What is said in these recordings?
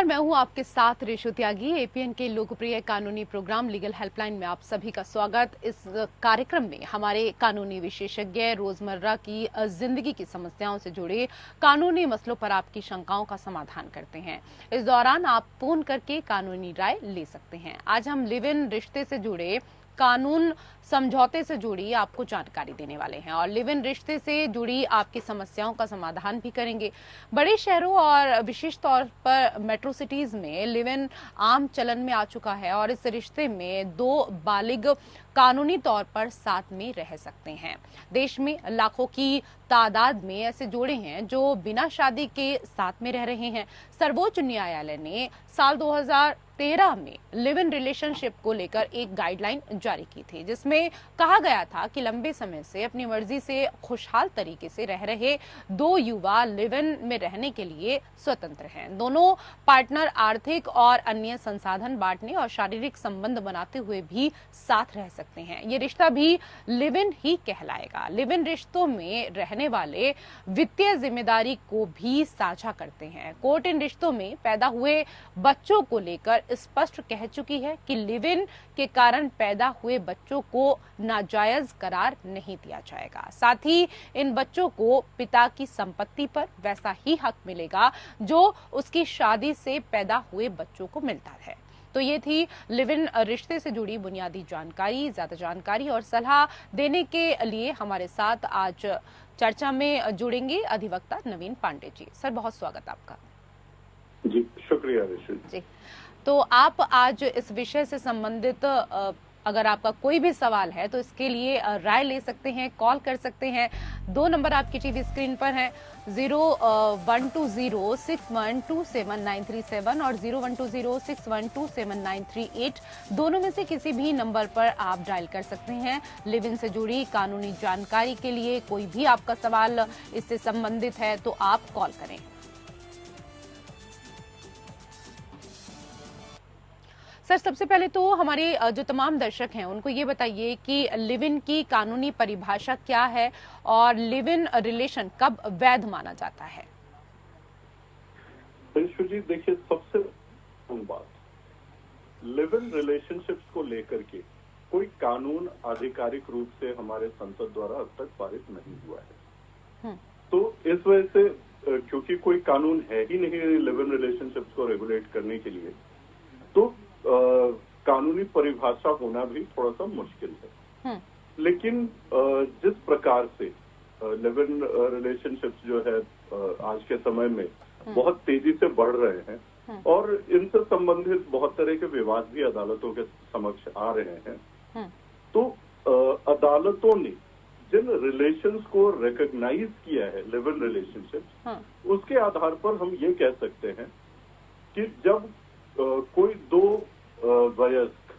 नमस्कार, मैं हूं आपके साथ रेशु त्यागी। एपीएन के लोकप्रिय कानूनी प्रोग्राम लीगल हेल्पलाइन में आप सभी का स्वागत। इस कार्यक्रम में हमारे कानूनी विशेषज्ञ रोजमर्रा की जिंदगी की समस्याओं से जुड़े कानूनी मसलों पर आपकी शंकाओं का समाधान करते हैं। इस दौरान आप फोन करके कानूनी राय ले सकते हैं। आज हम लिव इन रिश्ते से जुड़े कानून समझौते से जुड़ी आपको जानकारी देने वाले हैं और लिव इन रिश्ते से जुड़ी आपकी समस्याओं का समाधान भी करेंगे। बड़े शहरों और विशेष तौर पर मेट्रो सिटीज में लिव इन आम चलन में आ चुका है और इस रिश्ते में दो बालिग कानूनी तौर पर साथ में रह सकते हैं। देश में लाखों की तादाद में ऐसे जोड़े हैं जो बिना शादी के साथ में रह रहे हैं। सर्वोच्च न्यायालय ने साल 2013 में लिव इन रिलेशनशिप को लेकर एक गाइडलाइन जारी की थी, जिसमें कहा गया था कि लंबे समय से अपनी मर्जी से खुशहाल तरीके से रह रहे दो युवा लिव इन में रहने के लिए स्वतंत्र हैं। दोनों पार्टनर आर्थिक और अन्य संसाधन बांटने और शारीरिक संबंध बनाते हुए भी साथ रह सकते हैं। ये रिश्ता भी लिव इन ही कहलाएगा। लिव इन रिश्तों में रहने वाले वित्तीय जिम्मेदारी को भी साझा करते हैं। कोर्ट इन रिश्तों में पैदा हुए बच्चों को लेकर स्पष्ट कह चुकी है कि लिव इन के कारण पैदा हुए बच्चों को नाजायज करार नहीं दिया जाएगा। साथ ही इन बच्चों को पिता की संपत्ति पर वैसा ही हक मिलेगा जो उसकी शादी से पैदा हुए बच्चों को मिलता है। तो ये थी लिव इन रिश्ते से जुड़ी बुनियादी जानकारी। ज्यादा जानकारी और सलाह देने के लिए हमारे साथ आज चर्चा में जुड़ेंगे अधिवक्ता नवीन पांडे जी। सर, बहुत स्वागत आपका। जी शुक्रिया ऋषि जी। तो आप आज इस विषय से संबंधित अगर आपका कोई भी सवाल है तो इसके लिए राय ले सकते हैं, कॉल कर सकते हैं। दो नंबर आपकी टीवी स्क्रीन पर हैं, 012061279337 और 012061279338। दोनों में से किसी भी नंबर पर आप डायल कर सकते हैं। लिव इन से जुड़ी कानूनी जानकारी के लिए कोई भी आपका सवाल इससे संबंधित है तो आप कॉल करें। सर, सबसे पहले तो हमारे जो तमाम दर्शक हैं उनको ये बताइए कि लिव इन की कानूनी परिभाषा क्या है और लिव इन रिलेशन कब वैध माना जाता है। जी देखिए, सबसे बात लिव इन रिलेशनशिप्स को लेकर के कोई कानून आधिकारिक रूप से हमारे संसद द्वारा अब तक पारित नहीं हुआ है। तो इस वजह से क्योंकि कोई कानून है ही नहीं लिव इन रिलेशनशिप्स को रेगुलेट करने के लिए, तो कानूनी परिभाषा होना भी थोड़ा सा मुश्किल है। लेकिन जिस प्रकार से लिव इन रिलेशनशिप्स जो है आज के समय में बहुत तेजी से बढ़ रहे हैं और इनसे संबंधित बहुत तरह के विवाद भी अदालतों के समक्ष आ रहे हैं, तो अदालतों ने जिन रिलेशंस को रिकॉग्नाइज किया है लिव इन रिलेशनशिप, उसके आधार पर हम ये कह सकते हैं कि जब कोई दो वयस्क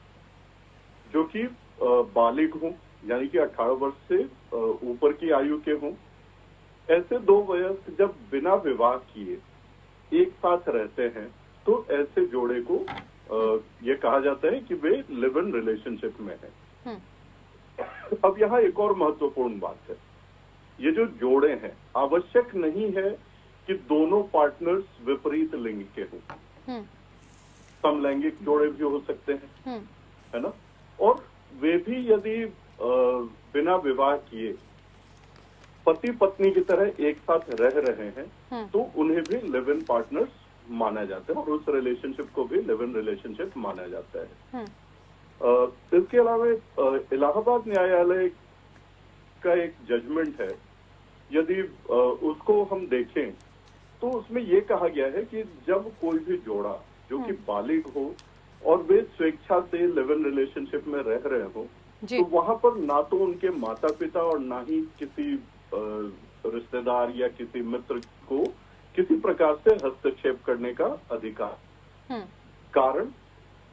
जो कि बालिग हों, यानी कि 18 वर्ष से ऊपर की आयु के हों, ऐसे दो वयस्क जब बिना विवाह किए एक साथ रहते हैं तो ऐसे जोड़े को ये कहा जाता है कि वे लिव इन रिलेशनशिप में हैं। अब यहाँ एक और महत्वपूर्ण बात है, ये जो जोड़े हैं आवश्यक नहीं है कि दोनों पार्टनर्स विपरीत लिंग के हों, समलैंगिक जोड़े भी हो सकते हैं, है ना। और वे भी यदि बिना विवाह किए पति पत्नी की तरह एक साथ रह रहे हैं तो उन्हें भी लिव इन पार्टनर्स माना जाता है और उस रिलेशनशिप को भी लिव इन रिलेशनशिप माना जाता है। इसके अलावा इलाहाबाद न्यायालय का एक जजमेंट है, यदि उसको हम देखें तो उसमें ये कहा गया है कि जब कोई भी जोड़ा जो कि बालिग हो और वे स्वेच्छा से लिव इन रिलेशनशिप में रह रहे हो, तो वहां पर ना तो उनके माता पिता और ना ही किसी रिश्तेदार या किसी मित्र को किसी प्रकार से हस्तक्षेप करने का अधिकार। कारण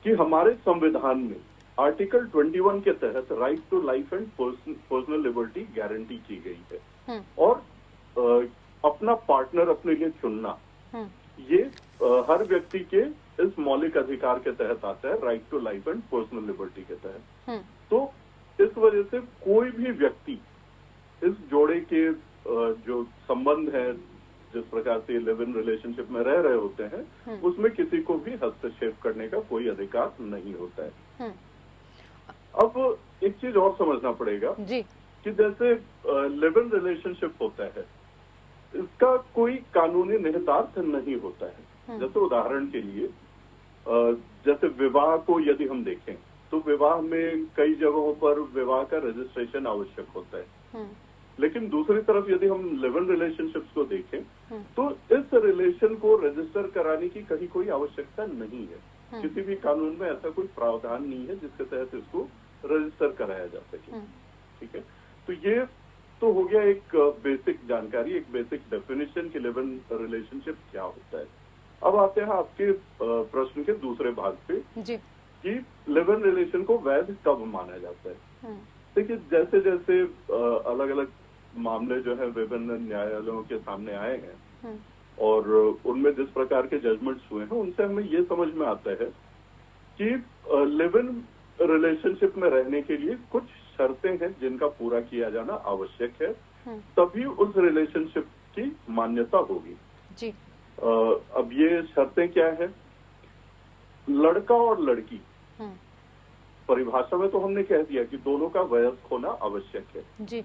कि हमारे संविधान में आर्टिकल 21 के तहत right to life and personal liberty guarantee की गई है और अपना पार्टनर अपने लिए चुनना ये हर व्यक्ति के इस मौलिक अधिकार के तहत आता है, right to life and personal liberty के तहत। तो इस वजह से कोई भी व्यक्ति इस जोड़े के जो संबंध है जिस प्रकार से लिव इन रिलेशनशिप में रह रहे होते हैं उसमें किसी को भी हस्तक्षेप करने का कोई अधिकार नहीं होता है। अब एक चीज और समझना पड़ेगा जी। कि जैसे लिव इन रिलेशनशिप होता है इसका कोई कानूनी निहितार्थ नहीं होता है। जैसे उदाहरण के लिए जैसे विवाह को यदि हम देखें तो विवाह में कई जगहों पर विवाह का रजिस्ट्रेशन आवश्यक होता है, लेकिन दूसरी तरफ यदि हम लिव इन रिलेशनशिप्स को देखें तो इस रिलेशन को रजिस्टर कराने की कहीं कोई आवश्यकता नहीं है। किसी भी कानून में ऐसा कोई प्रावधान नहीं है जिसके तहत इसको रजिस्टर कराया जा सके। ठीक है, तो ये तो हो गया एक बेसिक जानकारी, एक बेसिक डेफिनेशन कि लिव इन रिलेशनशिप क्या होता है। अब आते हैं आपके प्रश्न के दूसरे भाग पे जी। कि लिव इन रिलेशन को वैध कब माना जाता है। देखिए जैसे जैसे अलग अलग मामले जो है विभिन्न न्यायालयों के सामने आए हैं और उनमें जिस प्रकार के जजमेंट्स हुए हैं उनसे हमें ये समझ में आता है कि लिव इन रिलेशनशिप में रहने के लिए कुछ शर्तें हैं जिनका पूरा किया जाना आवश्यक है, तभी उस रिलेशनशिप की मान्यता होगी जी। अब ये शर्तें क्या है? लड़का और लड़की, परिभाषा में तो हमने कह दिया कि दोनों का वयस्क होना आवश्यक है जी।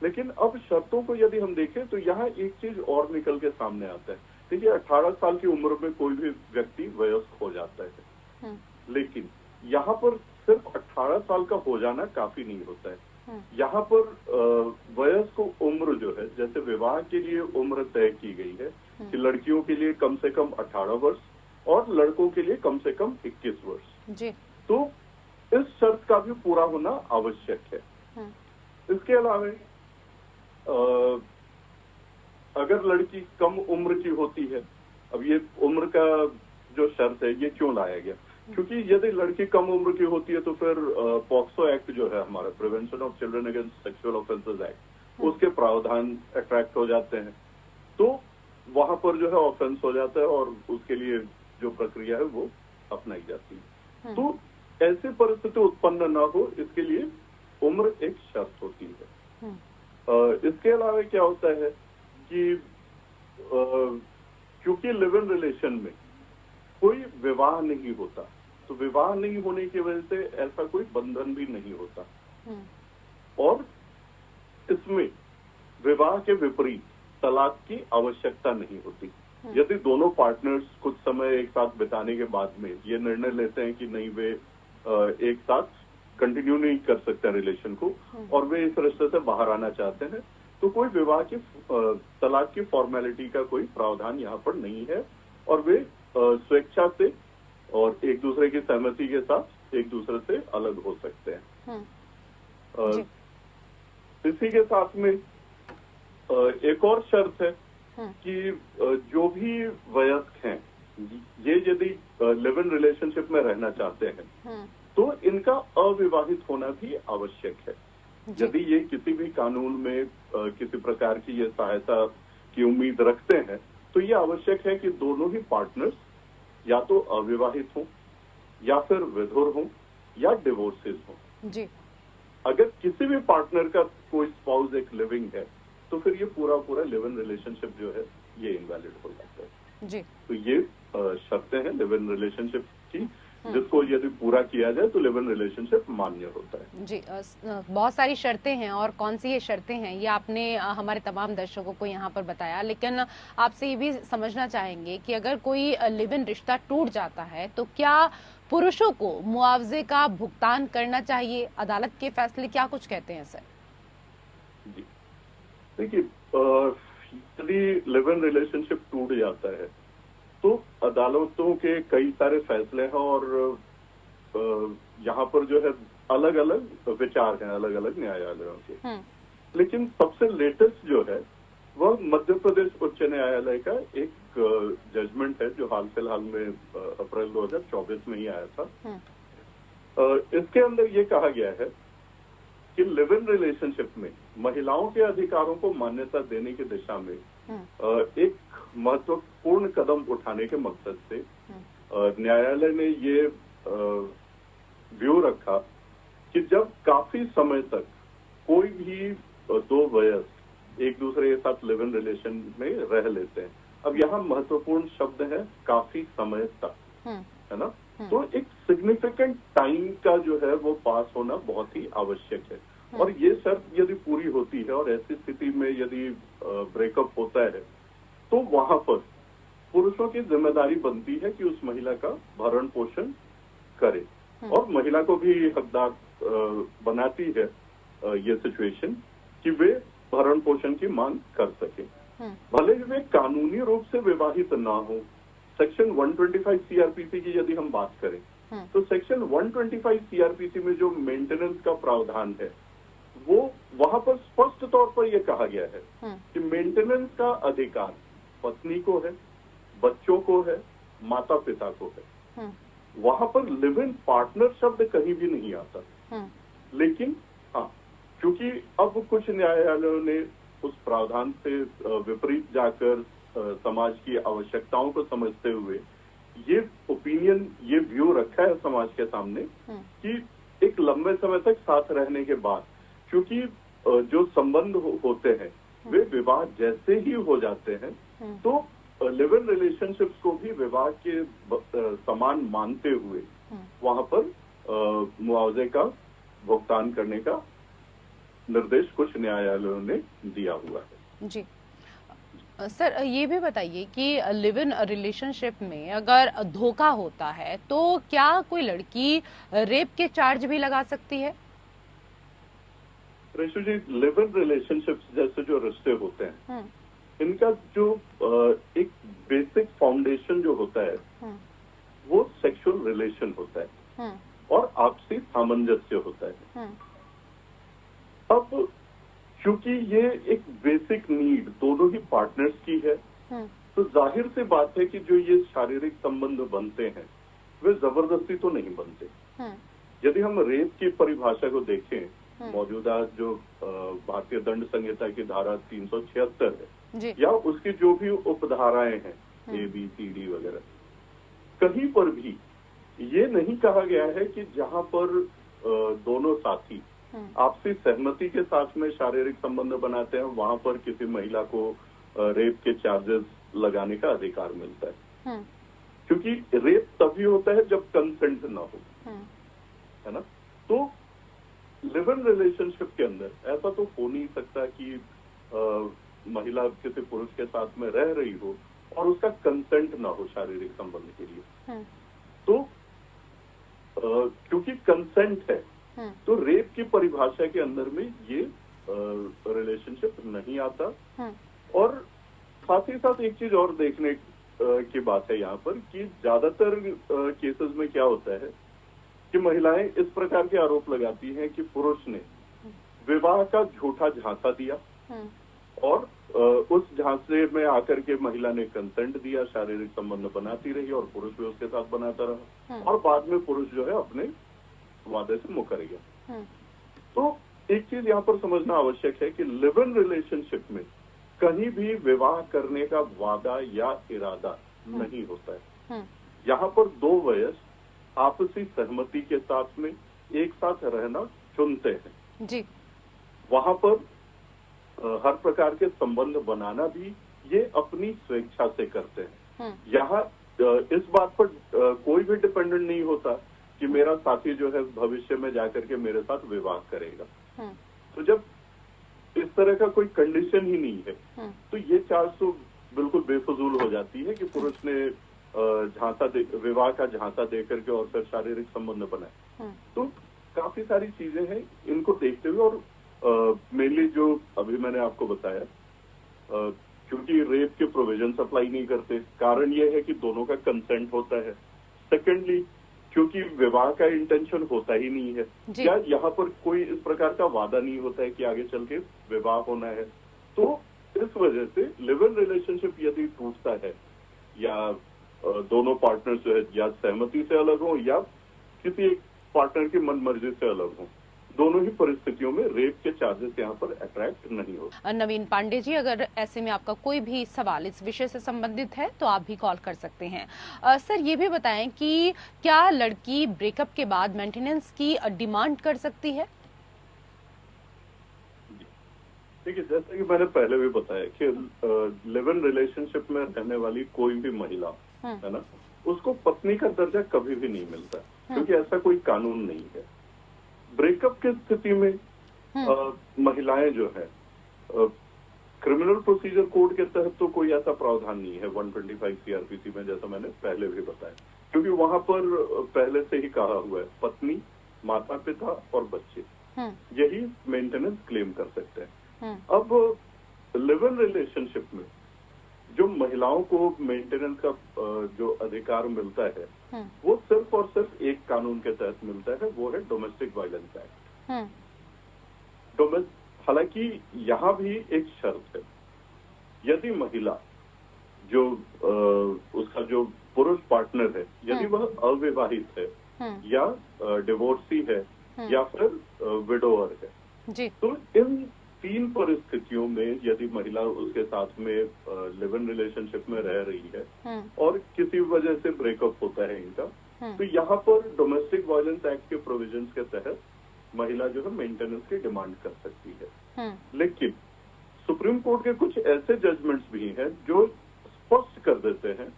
लेकिन अब शर्तों को यदि हम देखें तो यहाँ एक चीज और निकल के सामने आता है। देखिए 18 साल की उम्र में कोई भी व्यक्ति वयस्क हो जाता है, लेकिन यहाँ पर सिर्फ 18 साल का हो जाना काफी नहीं होता है। यहाँ पर वयस्क उम्र जो है, जैसे विवाह के लिए उम्र तय की गई है कि लड़कियों के लिए कम से कम 18 वर्ष और लड़कों के लिए कम से कम 21 वर्ष जी। तो इस शर्त का भी पूरा होना आवश्यक है। इसके अलावा अगर लड़की कम उम्र की होती है, अब ये उम्र का जो शर्त है ये क्यों लाया गया? क्योंकि यदि लड़की कम उम्र की होती है तो फिर पॉक्सो एक्ट जो है हमारा, prevention of children against sexual offences act, उसके प्रावधान अट्रैक्ट हो जाते हैं, तो वहां पर जो है ऑफेंस हो जाता है और उसके लिए जो प्रक्रिया है वो अपनाई जाती है। तो ऐसी परिस्थिति उत्पन्न न हो इसके लिए उम्र एक शर्त होती है। इसके अलावा क्या होता है कि क्योंकि लिव इन रिलेशन में कोई विवाह नहीं होता, तो विवाह नहीं होने की वजह से ऐसा कोई बंधन भी नहीं होता और इसमें विवाह के विपरीत तलाक की आवश्यकता नहीं होती। यदि दोनों पार्टनर्स कुछ समय एक साथ बिताने के बाद में ये निर्णय लेते हैं कि नहीं वे एक साथ कंटिन्यू नहीं कर सकते रिलेशन को और वे इस रिश्ते से बाहर आना चाहते हैं, तो कोई विवाह की तलाक की फॉर्मेलिटी का कोई प्रावधान यहाँ पर नहीं है और वे स्वेच्छा से और एक दूसरे की सहमति के साथ एक दूसरे से अलग हो सकते हैं। इसी के साथ में एक और शर्त है कि जो भी वयस्क हैं ये यदि लिव इन रिलेशनशिप में रहना चाहते हैं तो इनका अविवाहित होना भी आवश्यक है। यदि ये किसी भी कानून में किसी प्रकार की ये सहायता की उम्मीद रखते हैं तो ये आवश्यक है कि दोनों ही पार्टनर्स या तो अविवाहित हों या फिर विधुर हों या डिवोर्सेस हों जी। अगर किसी भी पार्टनर का कोई स्पाउस एक लिविंग है तो फिर ये पूरा लिव इन रिलेशनशिप जो है ये इनवैलिड हो जाता है जी। तो ये शर्तें हैं लिव इन रिलेशनशिप की, जिसको यदि पूरा किया जाए तो लिव इन रिलेशनशिप मान्य होता है जी। बहुत सारी शर्तें हैं और कौन सी ये शर्तें हैं ये आपने हमारे तमाम दर्शकों को यहाँ पर बताया, लेकिन आपसे ये भी समझना चाहेंगे कि अगर कोई लिव इन रिश्ता टूट जाता है तो क्या पुरुषों को मुआवजे का भुगतान करना चाहिए? अदालत के फैसले क्या कुछ कहते हैं सर? जी देखिए, यदि लिव इन रिलेशनशिप टूट जाता है तो अदालतों के कई सारे फैसले हैं और यहाँ पर जो है अलग अलग विचार हैं अलग अलग न्यायालयों के, लेकिन सबसे लेटेस्ट जो है वह मध्य प्रदेश उच्च न्यायालय का एक जजमेंट है जो हाल फिलहाल में अप्रैल 2024 में ही आया था। इसके अंदर ये कहा गया है कि लिव इन रिलेशनशिप में महिलाओं के अधिकारों को मान्यता देने की दिशा में एक महत्वपूर्ण कदम उठाने के मकसद से न्यायालय ने ये व्यू रखा कि जब काफी समय तक कोई भी दो वयस्क एक दूसरे के साथ लिव इन रिलेशन में रह लेते हैं। अब यहाँ महत्वपूर्ण शब्द है काफी समय तक, है ना। तो एक सिग्निफिकेंट टाइम का जो है वो पास होना बहुत ही आवश्यक है, और ये शर्त यदि पूरी होती है और ऐसी स्थिति में यदि ब्रेकअप होता है तो वहां पर पुरुषों की जिम्मेदारी बनती है कि उस महिला का भरण पोषण करे, और महिला को भी हकदार बनाती है ये सिचुएशन कि वे भरण पोषण की मांग कर सके, भले ही वे कानूनी रूप से विवाहित ना हो। सेक्शन 125 सीआरपीसी की यदि हम बात करें तो सेक्शन 125 सीआरपीसी में जो मेंटेनेंस का प्रावधान है वो वहां पर स्पष्ट तौर पर यह कहा गया है कि मेंटेनेंस का अधिकार पत्नी को है, बच्चों को है, माता पिता को है। वहां पर लिव इन पार्टनर शब्द कहीं भी नहीं आता। लेकिन हाँ, क्योंकि अब कुछ न्यायालयों ने उस प्रावधान से विपरीत जाकर समाज की आवश्यकताओं को समझते हुए ये ओपिनियन, ये व्यू रखा है समाज के सामने कि एक लंबे समय तक साथ रहने के बाद, क्योंकि जो संबंध होते हैं वे विवाह जैसे ही हो जाते हैं, तो लिव इन रिलेशनशिप्स को भी विवाह के समान मानते हुए वहां पर मुआवजे का भुगतान करने का निर्देश कुछ न्यायालयों ने दिया हुआ है। जी सर, ये भी बताइए कि लिव इन रिलेशनशिप में अगर धोखा होता है तो क्या कोई लड़की रेप के चार्ज भी लगा सकती है? रेशु जी, लिव इन रिलेशनशिप्स जैसे जो रिश्ते होते हैं इनका जो एक बेसिक फाउंडेशन जो होता है वो सेक्सुअल रिलेशन होता है और आपसी सामंजस्य होता है। अब क्योंकि ये एक बेसिक नीड दोनों ही पार्टनर्स की है, तो जाहिर सी बात है कि जो ये शारीरिक संबंध बनते हैं वे जबरदस्ती तो नहीं बनते। यदि हम रेप की परिभाषा को देखें, मौजूदा जो भारतीय दंड संहिता की धारा 376 है या उसकी जो भी उपधाराएं हैं ABCD वगैरह, कहीं पर भी ये नहीं कहा गया है कि जहां पर दोनों साथी आपसी सहमति के साथ में शारीरिक संबंध बनाते हैं वहां पर किसी महिला को रेप के चार्जेस लगाने का अधिकार मिलता है। क्योंकि रेप तभी होता है जब कंसेंट ना हो, है ना। तो लिव इन रिलेशनशिप के अंदर ऐसा तो हो नहीं सकता कि महिला किसी पुरुष के साथ में रह रही हो और उसका कंसेंट ना हो शारीरिक संबंध के लिए। तो क्योंकि कंसेंट है तो रेप की परिभाषा के अंदर में ये रिलेशनशिप नहीं आता। और साथ ही साथ एक चीज और देखने की बात है यहाँ पर कि ज्यादातर केसेस में क्या होता है कि महिलाएं इस प्रकार के आरोप लगाती हैं कि पुरुष ने विवाह का झूठा झांसा दिया और उस झांसे में आकर के महिला ने कंसेंट दिया, शारीरिक संबंध बनाती रही और पुरुष भी उसके साथ बनाता रहा और बाद में पुरुष जो है अपने वादे से मुकर गया। तो एक चीज यहाँ पर समझना आवश्यक है कि लिव इन रिलेशनशिप में कहीं भी विवाह करने का वादा या इरादा नहीं होता है। यहाँ पर दो वयस्क आपसी सहमति के साथ में एक साथ रहना चुनते हैं जी। वहां पर हर प्रकार के संबंध बनाना भी ये अपनी स्वेच्छा से करते हैं। यहाँ इस बात पर कोई भी डिपेंडेंट नहीं होता कि मेरा साथी जो है भविष्य में जाकर के मेरे साथ विवाह करेगा। तो जब इस तरह का कोई कंडीशन ही नहीं है तो ये चार्ज तो बिल्कुल बेफजूल हो जाती है कि पुरुष ने विवाह का झांसा दे करके और फिर शारीरिक संबंध बनाए। तो काफी सारी चीजें हैं इनको देखते हुए, और मेनली जो अभी मैंने आपको बताया, क्योंकि रेप के प्रोविजन अप्लाई नहीं करते, कारण ये है कि दोनों का कंसेंट होता है। सेकेंडली, क्योंकि विवाह का इंटेंशन होता ही नहीं है या यहाँ पर कोई इस प्रकार का वादा नहीं होता है कि आगे चल के विवाह होना है। तो इस वजह से लिव इन रिलेशनशिप यदि टूटता है या दोनों पार्टनर जो है या सहमति से अलग हो या किसी एक पार्टनर की मन मर्जी से अलग हो, दोनों ही परिस्थितियों में रेप के चार्जेस यहाँ पर अट्रैक्ट नहीं होते। नवीन पांडे जी, अगर ऐसे में आपका कोई भी सवाल इस विषय से संबंधित है तो आप भी कॉल कर सकते हैं। सर, ये भी बताएं कि क्या लड़की ब्रेकअप के बाद मेंटेनेंस की डिमांड कर सकती है? देखिए, जैसे कि मैंने पहले भी बताया कि लिव इन रिलेशनशिप में रहने वाली कोई भी महिला है ना, उसको पत्नी का दर्जा कभी भी नहीं मिलता, क्योंकि ऐसा कोई कानून नहीं है। ब्रेकअप की स्थिति में महिलाएं जो है, क्रिमिनल प्रोसीजर कोड के तहत तो कोई ऐसा प्रावधान नहीं है 125 सीआरपीसी में, जैसा मैंने पहले भी बताया, क्योंकि वहां पर पहले से ही कहा हुआ है पत्नी, माता पिता और बच्चे यही मेंटेनेंस क्लेम कर सकते हैं। अब लिव इन रिलेशनशिप में जो महिलाओं को मेंटेनेंस का जो अधिकार मिलता है वो सिर्फ और सिर्फ एक कानून के तहत मिलता है, वो है डोमेस्टिक वायलेंस एक्ट। हालांकि यहाँ भी एक शर्त है, यदि महिला जो उसका जो पुरुष पार्टनर है, यदि वह अविवाहित है या डिवोर्सी है या फिर विडोअर है जी। तो इन 3 परिस्थितियों में यदि महिला उसके साथ में लिव इन रिलेशनशिप में रह रही है और किसी वजह से ब्रेकअप होता है इनका, तो यहाँ पर डोमेस्टिक वायलेंस एक्ट के प्रोविजंस के तहत महिला जो है मेंटेनेंस की डिमांड कर सकती है। लेकिन सुप्रीम कोर्ट के कुछ ऐसे जजमेंट्स भी हैं जो स्पष्ट कर देते हैं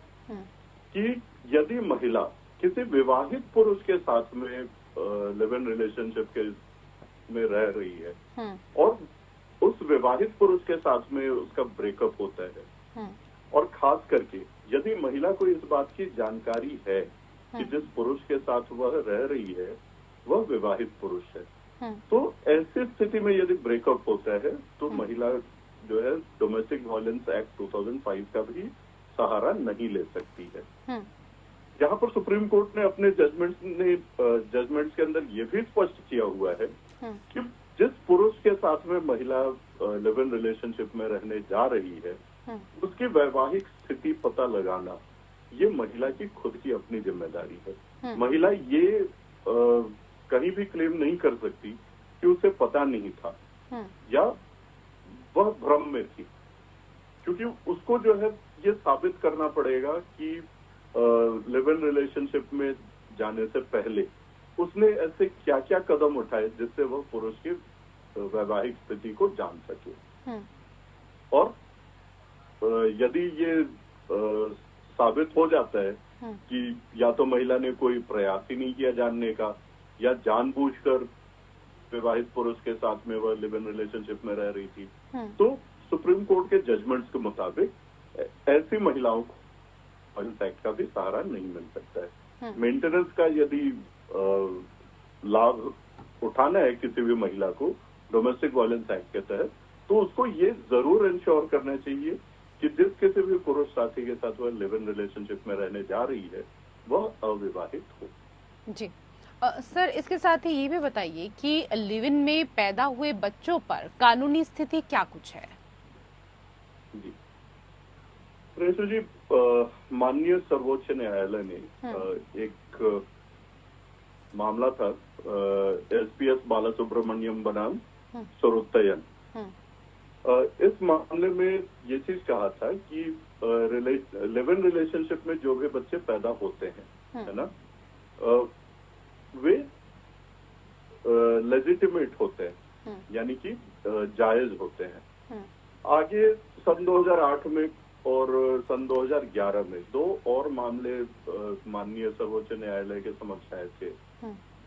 कि यदि महिला किसी विवाहित पुरुष के साथ में लिव इन रिलेशनशिप के में रह रही है और उस विवाहित पुरुष के साथ में उसका ब्रेकअप होता है, और खास करके यदि महिला को इस बात की जानकारी है कि जिस पुरुष के साथ वह रह रही है वह विवाहित पुरुष है, तो ऐसी स्थिति में यदि ब्रेकअप होता है तो महिला जो है डोमेस्टिक वायलेंस एक्ट 2005 का भी सहारा नहीं ले सकती है। यहाँ पर सुप्रीम कोर्ट ने अपने जजमेंट्स के अंदर ये भी स्पष्ट किया हुआ है कि जिस पुरुष के साथ में महिला लिव इन रिलेशनशिप में रहने जा रही है उसकी वैवाहिक स्थिति पता लगाना ये महिला की खुद की अपनी जिम्मेदारी है। महिला ये कहीं भी क्लेम नहीं कर सकती कि उसे पता नहीं था या वह भ्रम में थी, क्योंकि उसको जो है ये साबित करना पड़ेगा कि लिव इन रिलेशनशिप में जाने से पहले उसने ऐसे क्या क्या कदम उठाए जिससे वह पुरुष की वैवाहिक स्थिति को जान सके। और यदि ये साबित हो जाता है कि या तो महिला ने कोई प्रयास ही नहीं किया जानने का या जानबूझकर विवाहित पुरुष के साथ में वह लिव इन रिलेशनशिप में रह रही थी, तो सुप्रीम कोर्ट के जजमेंट्स के मुताबिक ऐसी महिलाओं को वायलेंस एक्ट का भी सहारा नहीं मिल सकता है। मेंटेनेंस का यदि लाभ उठाना है किसी भी महिला को डोमेस्टिक वायलेंस एक्ट के तहत, तो उसको ये जरूर इंश्योर करना चाहिए कि जिस किसी भी पुरुष साथी के साथ वह लिव इन रिलेशनशिप में रहने जा रही है वह अविवाहित हो। जी सर, इसके साथ ही ये भी बताइए कि लिव इन में पैदा हुए बच्चों पर कानूनी स्थिति क्या कुछ है? जी प्रेषु जी, माननीय सर्वोच्च न्यायालय ने एक मामला था एसपीएस बालासुब्रमण्यम बनाम सुरुत्तयन, इस मामले में ये चीज कहा था कि लिव इन रिलेशनशिप में जो भी बच्चे पैदा होते हैं है ना, वे लेजिटिमेट होते हैं, यानी कि जायज होते हैं। आगे सन 2008 में और सन 2011 में 2 और मामले माननीय सर्वोच्च न्यायालय के समक्ष आए थे,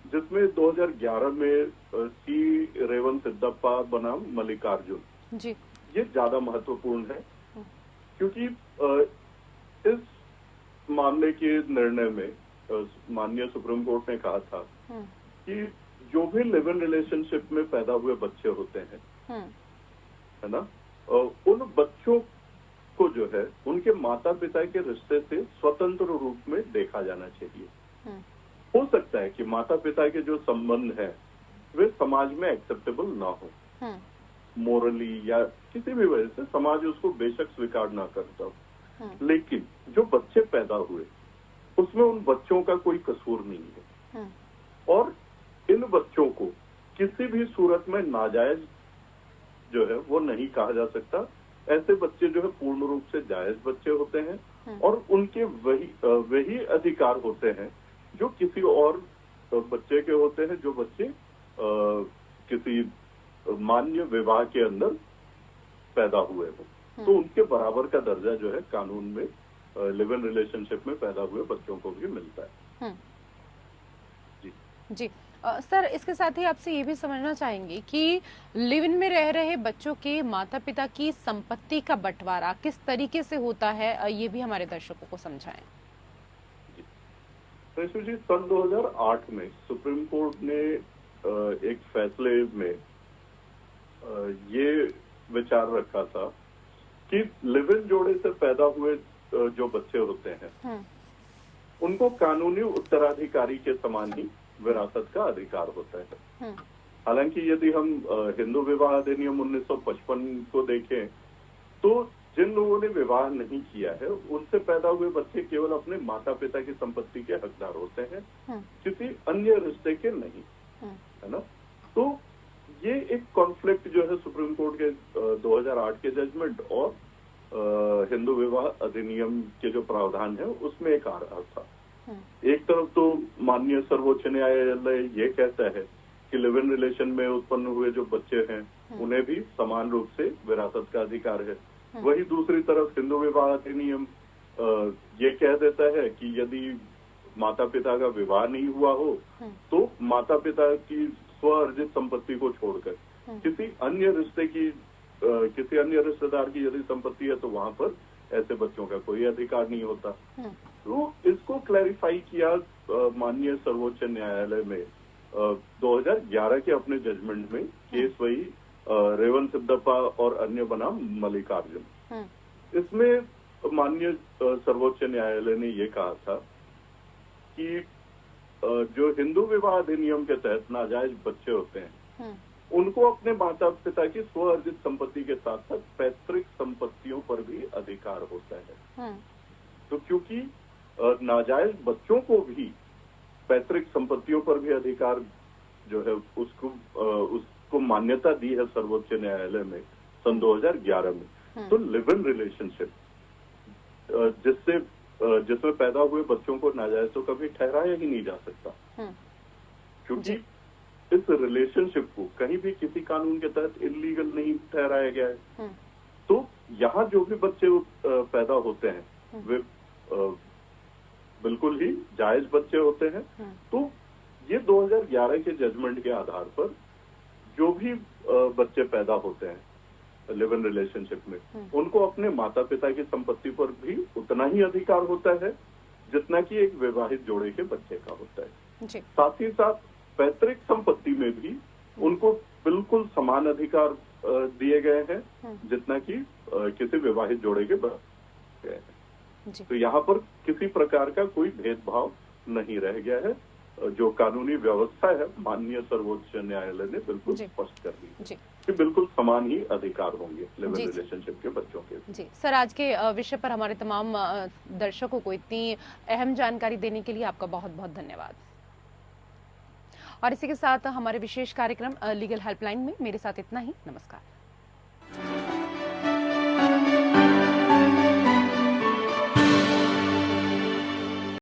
जिसमें 2011 में सी रेवंत सिद्धप्पा बनाम मल्लिकार्जुन जी, ये ज्यादा महत्वपूर्ण है, क्योंकि इस मामले के निर्णय में माननीय सुप्रीम कोर्ट ने कहा था कि जो भी लिव इन रिलेशनशिप में पैदा हुए बच्चे होते हैं है ना, उन बच्चों को जो है उनके माता पिता के रिश्ते से स्वतंत्र रूप में देखा जाना चाहिए। हो सकता है कि माता पिता के जो संबंध हैं वे समाज में एक्सेप्टेबल ना हो, मोरली या किसी भी वजह से समाज उसको बेशक स्वीकार ना करता हो, लेकिन जो बच्चे पैदा हुए उसमें उन बच्चों का कोई कसूर नहीं है और इन बच्चों को किसी भी सूरत में नाजायज जो है वो नहीं कहा जा सकता। ऐसे बच्चे जो है पूर्ण रूप से जायज बच्चे होते हैं और उनके वही अधिकार होते हैं जो किसी और बच्चे के होते हैं, जो बच्चे किसी मान्य विवाह के अंदर पैदा हुए हों तो उनके बराबर का दर्जा जो है कानून में लिव इन रिलेशनशिप में पैदा हुए बच्चों को भी मिलता है। जी जी सर, इसके साथ ही आपसे ये भी समझना चाहेंगे कि लिव इन में रह रहे बच्चों के माता पिता की संपत्ति का बंटवारा किस तरीके से होता है, ये भी हमारे दर्शकों को समझाएं। रेशु जी, सन 2008 में सुप्रीम कोर्ट ने एक फैसले में ये विचार रखा था कि लिव इन जोड़े से पैदा हुए जो बच्चे होते हैं उनको कानूनी उत्तराधिकारी के समान ही विरासत का अधिकार होता है। हालांकि यदि हम हिंदू विवाह अधिनियम 1955 को देखें तो जिन लोगों ने विवाह नहीं किया है उनसे पैदा हुए बच्चे केवल अपने माता पिता की संपत्ति के हकदार होते हैं, किसी अन्य रिश्ते के नहीं, है ना। तो ये एक कॉन्फ्लिक्ट जो है सुप्रीम कोर्ट के 2008 के जजमेंट और हिंदू विवाह अधिनियम के जो प्रावधान है उसमें एक आ रहा था। एक तरफ तो माननीय सर्वोच्च न्यायालय ये कहता है कि लिव इन रिलेशन में उत्पन्न हुए जो बच्चे हैं उन्हें भी समान रूप से विरासत का अधिकार है। वही दूसरी तरफ हिंदू विवाह अधिनियम ये कह देता है कि यदि माता पिता का विवाह नहीं हुआ हो तो माता पिता की स्व अर्जित संपत्ति को छोड़कर किसी अन्य रिश्तेदार की यदि संपत्ति है तो वहां पर ऐसे बच्चों का कोई अधिकार नहीं होता। तो इसको क्लैरिफाई किया माननीय सर्वोच्च न्यायालय में 2011 के अपने जजमेंट में, केस वही रेवन सिद्धप्पा और अन्य बनाम मल्लिकार्जुन। इसमें माननीय सर्वोच्च न्यायालय ने ये कहा था कि जो हिंदू विवाह अधिनियम के तहत नाजायज बच्चे होते हैं उनको अपने माता पिता की स्व अर्जित संपत्ति के साथ साथ पैतृक संपत्तियों पर भी अधिकार होता है। तो क्योंकि नाजायज बच्चों को भी पैतृक संपत्तियों पर भी अधिकार जो है उसको मान्यता दी है सर्वोच्च न्यायालय में सन 2011 में। तो लिव इन रिलेशनशिप जिसमें पैदा हुए बच्चों को नाजायज तो कभी ठहराया ही नहीं जा सकता, क्योंकि इस रिलेशनशिप को कहीं भी किसी कानून के तहत इलीगल नहीं ठहराया गया है। तो यहाँ जो भी बच्चे पैदा होते हैं वे बिल्कुल ही जायज बच्चे होते हैं। तो ये 2011 के जजमेंट के आधार पर जो भी बच्चे पैदा होते हैं लिव इन रिलेशनशिप में उनको अपने माता पिता की संपत्ति पर भी उतना ही अधिकार होता है जितना कि एक विवाहित जोड़े के बच्चे का होता है। साथ ही साथ पैतृक संपत्ति में भी उनको बिल्कुल समान अधिकार दिए गए हैं जितना कि किसी विवाहित जोड़े के बच्चे हैं। तो यहाँ पर किसी प्रकार का कोई भेदभाव नहीं रह गया है। जो कानूनी व्यवस्था है माननीय सर्वोच्च न्यायालय ने बिल्कुल स्पष्ट कर दी कि बिल्कुल समान ही अधिकार होंगे लिव इन रिलेशनशिप के बच्चों के। जी सर, आज के विषय पर हमारे तमाम दर्शकों को इतनी अहम जानकारी देने के लिए आपका बहुत बहुत धन्यवाद। और इसी के साथ हमारे विशेष कार्यक्रम लीगल हेल्पलाइन में मेरे साथ इतना ही। नमस्कार।